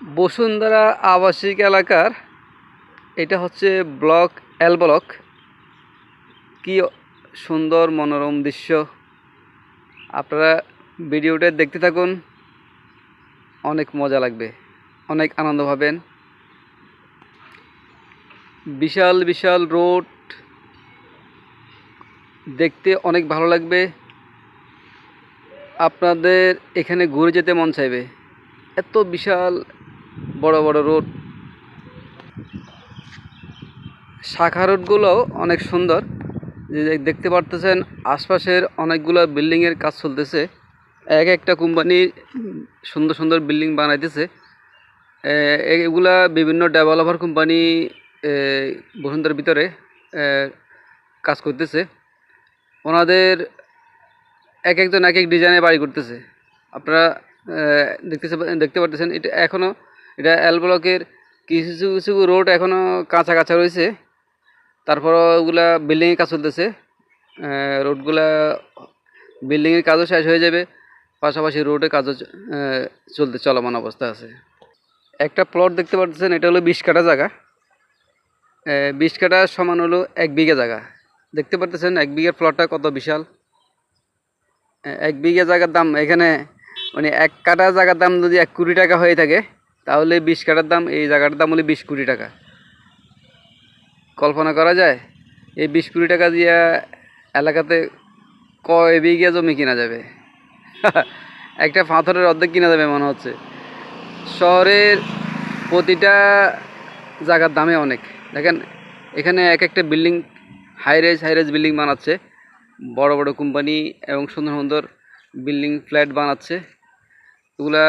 বসুন্ধরা আবাসিক এলাকার এটা হচ্ছে ব্লক এল ব্লক। কি সুন্দর মনোরম দৃশ্য, আপনারা ভিডিওটা দেখতে থাকুন, অনেক মজা লাগবে, অনেক আনন্দ পাবেন। বিশাল বিশাল রোড, দেখতে অনেক ভালো লাগবে, আপনাদের এখানে ঘুরে যেতে মন চাইবে, এত বিশাল বড় বড় রোড। শাখা রোডগুলোও অনেক সুন্দর, যে দেখতে পারতেছেন আশপাশের অনেকগুলো বিল্ডিংয়ের কাজ চলতেছে। এক একটা কোম্পানির সুন্দর সুন্দর বিল্ডিং বানাইতেছে। এগুলা বিভিন্ন ডেভেলপার কোম্পানি বসুন্ধরার ভিতরে কাজ করতেছে। ওনাদের এক একজন এক এক ডিজাইনের বাড়ি করতেছে। আপনারা দেখতে পারতেছেন এটা এখনও, এটা এল ব্লকের কিছু কিছু রোড এখনও কাঁচা কাঁচা রয়েছে। তারপরও ওগুলা বিল্ডিংয়ের কাজ চলতেছে। রোডগুলা বিল্ডিংয়ের কাজও শেষ হয়ে যাবে, পাশাপাশি রোডের কাজও চলমান অবস্থা আছে। একটা প্লট দেখতে পাচ্ছেন, এটা হলো 20 কাঠা জায়গা। 20 কাঠা সমান হলো 1 বিঘা জায়গা। দেখতে পাচ্ছেন 1 বিঘার প্লটটা কত বিশাল। 1 বিঘা জায়গার দাম এখানে, মানে 1 কাঠা জায়গার দাম যদি 1 কোটি টাকা হয়ে থাকে, তাহলে 20 কাঠার দাম, এই জায়গাটার দাম হলো 20 কোটি টাকা। কল্পনা করা যায় এই 20 কোটি টাকা দিয়ে এলাকাতে কয় বিঘা জমি কিনা যাবে? একটা পাথরের অর্ধেক কিনা যাবে মনে হচ্ছে। শহরের প্রতিটা জায়গার দামে অনেক। দেখেন এখানে এক একটা বিল্ডিং, হাই রেজ বিল্ডিং বানাচ্ছে, বড় বড় কোম্পানি এবং সুন্দর সুন্দর বিল্ডিং ফ্ল্যাট বানাচ্ছে। এগুলা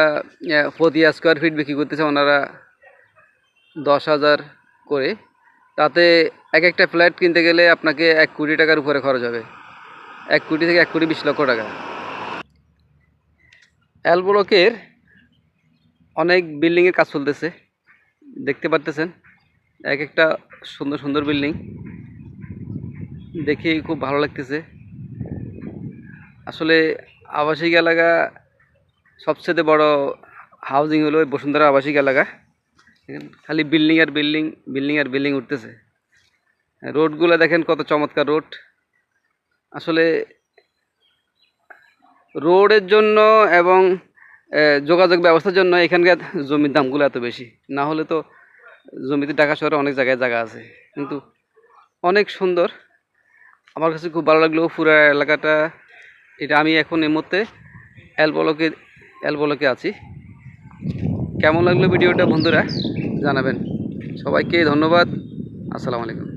প্রতি স্কোয়ার ফিট বিক্রি করতেছে ওনারা 10,000 করে। তাতে এক একটা ফ্ল্যাট কিনতে গেলে আপনাকে 1 কোটি টাকার উপরে খরচ হবে, 1 কোটি থেকে 1 কোটি 20 লক্ষ টাকা। এল ব্লকের অনেক বিল্ডিংয়ের কাজ চলতেছে, দেখতে পাচ্তেছেন এক একটা সুন্দর সুন্দর বিল্ডিং, দেখে খুব ভালো লাগতেছে। আসলে আবাসিক এলাকা সবচেয়ে বড় হাউজিং হলো বসুন্ধরা আবাসিক এলাকা। খালি বিল্ডিং আর বিল্ডিং, বিল্ডিং আর বিল্ডিং উঠতেছে। রোডগুলো দেখেন কত চমৎকার রোড। আসলে রোডের জন্য এবং যোগাযোগ ব্যবস্থার জন্য এখানকার জমির দামগুলো এত বেশি। না হলে তো জমিতে ঢাকা শহরে অনেক জায়গায় জায়গা আছে, কিন্তু অনেক সুন্দর। আমার কাছে খুব ভালো লাগলো পুরো এলাকাটা। এটা আমি এখন এই মুহূর্তে এল ব্লকে আছি। কেমন লাগলো ভিডিওটা বন্ধুরা জানাবেন। সবাইকে ধন্যবাদ। আসসালামু আলাইকুম।